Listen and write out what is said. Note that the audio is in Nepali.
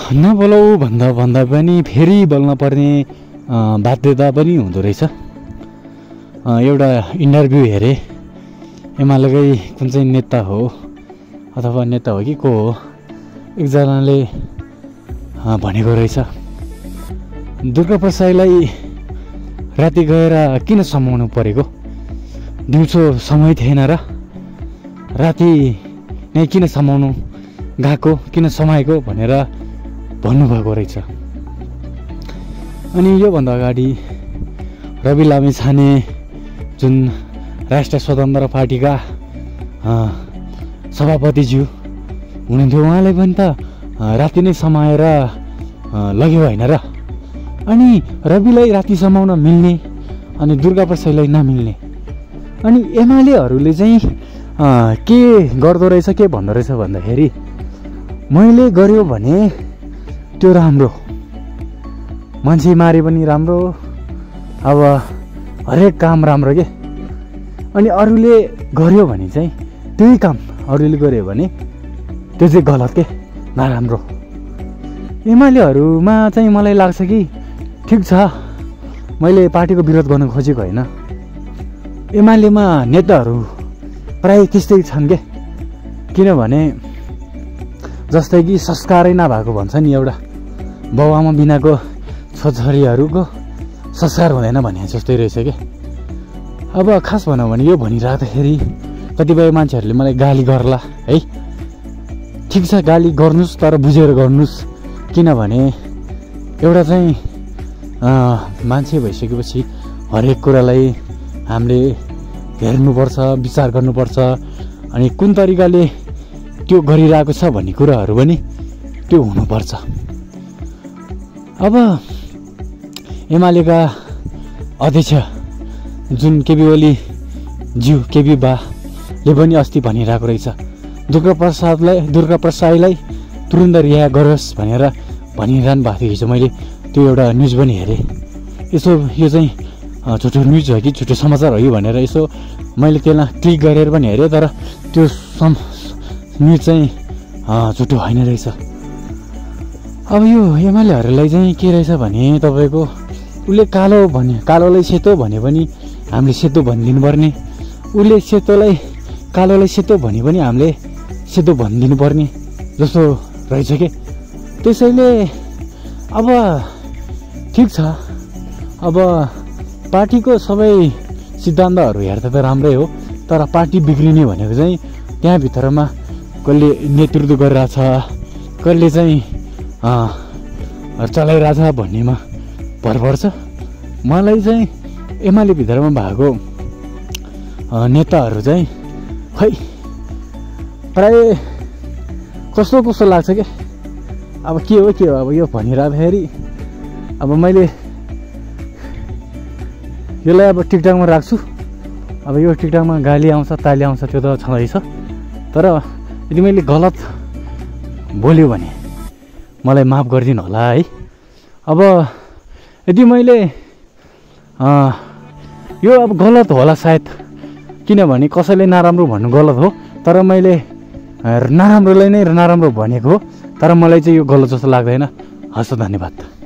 नबोलाउ भन्दा पनि फेरि बोल्न पर्ने बाध्यता पनि हुँदो रहेछ। एउटा इन्टरभ्यू हेरेँ, एमालेकै कुन चाहिँ नेता हो अथवा नेता हो कि को हो, एकजनाले भनेको रहेछ दुर्गाप्रसादलाई राति गएर किन समाउनु परेको, दिउँसो समय थिएन र राति नै किन समाउनु गएको, किन समाएको भनेर भन्नुभएको रहेछ। अनि योभन्दा अगाडि रवि लामिछाने जुन राष्ट्रिय स्वतन्त्र पार्टीका सभापतिज्यू हुनुहुन्थ्यो, उहाँले पनि त राति नै समाएर लग्यो होइन र। अनि रविलाई राति समाउन मिल्ने अनि दुर्गाप्रसादलाई नमिल्ने, अनि एमालेहरूले चाहिँ के गर्दो रहेछ, के भन्दो रहेछ भन्दाखेरि मैले गर्यो भने त्यो राम्रो, मान्छे मारे पनि राम्रो, अब हरेक काम राम्रो के। अनि अरूले गर्यो भने चाहिँ त्यही काम अरूले गर्यो भने त्यो चाहिँ गलत के, नराम्रो। एमालेहरूमा चाहिँ मलाई लाग्छ कि ठिक छ, मैले पार्टीको विरोध गर्न खोजेको होइन, एमालेमा नेताहरू प्रायः त्यस्तै छन् के। किनभने जस्तै कि संस्कारै नभएको भन्छ नि, एउटा बाउआमा बिनाको छोरछोरीहरूको संस्कार हुँदैन भने जस्तै रहेछ के। अब खास भनौँ भने यो भनिराख्दाखेरि कतिपय मान्छेहरूले मलाई गाली गर्ला है, ठिक छ गाली गर्नुहोस् तर बुझेर गर्नुहोस्। किनभने एउटा चाहिँ मान्छे भइसकेपछि हरेक कुरालाई हामीले हेर्नुपर्छ, विचार गर्नुपर्छ, अनि कुन तरिकाले त्यो गरिरहेको छ भन्ने कुराहरू पनि त्यो हुनुपर्छ। अब एमालेका अध्यक्ष जुन केपी ओली ज्यू, केपी बाले पनि अस्ति भनिरहेको रहेछ दुर्गाप्रसादलाई तुरुन्त रिहा गरोस् भनेर भनिरहनु भएको थियो। हिजो मैले त्यो एउटा न्युज पनि हेरेँ। यसो यो चाहिँ झुटो न्युज हो कि झुटो समाचार हो कि भनेर यसो मैले त्यसलाई क्लिक गरेर पनि हेरेँ, तर त्यो न्युज चाहिँ झुटो होइन रहेछ। अब यो एमालेहरूलाई चाहिँ के रहेछ भने तपाईँको उसले कालो भन्यो, कालोलाई सेतो भने पनि हामीले सेतो भनिदिनु पर्ने, उसले सेतोलाई कालोलाई सेतो भने पनि हामीले सेतो भनिदिनु पर्ने जस्तो रहेछ के। त्यसैले अब ठिक छ, अब पार्टीको सबै सिद्धान्तहरू हेर्दा त राम्रै हो, तर पार्टी बिग्रिने भनेको चाहिँ त्यहाँभित्रमा कसले नेतृत्व गरिरहेछ, कसले चाहिँ चलाइरहेछ भन्नेमा भर पर्छ। मलाई चाहिँ एमाले भित्रमा भएको नेताहरू चाहिँ खै प्राय कस्तो लाग्छ क्या। अब के हो अब यो भनिराख्दाखेरि अब मैले यसलाई अब टिकटकमा राख्छु। अब यो टिकटकमा गाली आउँछ ताली आउँछ त्यो त छँदैछ, तर यदि मैले गलत बोल्यो भने मलाई माफ गरिदिनु होला है। अब यदि मैले यो अब गलत होला सायद, किनभने कसैले नराम्रो भन्नु गलत हो, तर मैले नराम्रोलाई नै नराम्रो भनेको हो, तर मलाई चाहिँ यो गलत जस्तो लाग्दैन। हस्, धन्यवाद।